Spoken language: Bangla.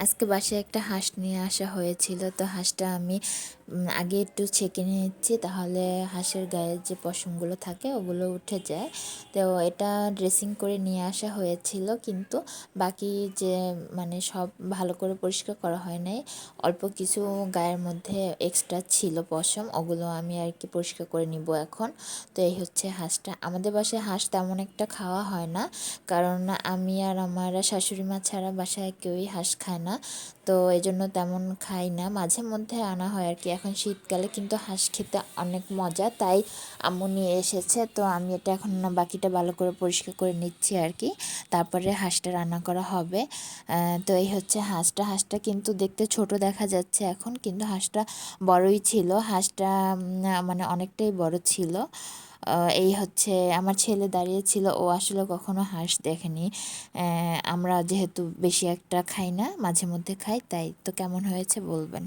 আজকে বাসায় একটা হাঁস নিয়ে আসা হয়েছিল, তো হাঁসটা আমি আগে একটু ছেঁকে নিচ্ছি, তাহলে হাঁসের গায়ে যে পশমগুলো থাকে ওগুলো উঠে যায়। তো এটা ড্রেসিং করে নিয়ে আসা হয়েছিল, কিন্তু বাকি যে সব ভালো করে পরিষ্কার করা হয় নাই, অল্প কিছু গায়ের মধ্যে এক্সট্রা ছিল পশম, ওগুলো আমি আর কি পরিষ্কার করে নিব এখন। তো এই হচ্ছে হাঁসটা। আমাদের বাসায় হাঁস তেমন একটা খাওয়া হয় না, কারণ আমি আর আমার শাশুড়ি মা ছাড়া বাসায় কেউই হাঁস খায় না। তো এই জন্য তেমন খাই না, মাঝে মধ্যে আনা হয় আর কি। এখন শীতকালে কিন্তু হাঁস খেতে অনেক মজা, তাই আম্মু নিয়ে এসেছে। তো আমি এটা এখন বাকিটা ভালো করে পরিষ্কার করে নিচ্ছি আর কি, তারপরে হাঁসটা রান্না করা হবে। তো এই হচ্ছে হাঁসটা। হাঁসটা কিন্তু দেখতে ছোট দেখা যাচ্ছে এখন, কিন্তু হাঁসটা বড়ই ছিল। হাঁসটা অনেকটাই বড় ছিল। এই হচ্ছে আমার ছেলে দাঁড়িয়েছিল, ও আসলে কখনো হাঁস দেখেনি। আমরা যেহেতু বেশি একটা খাই না, মাঝে মধ্যে খাই, তাই। তো কেমন হয়েছে বলবেন।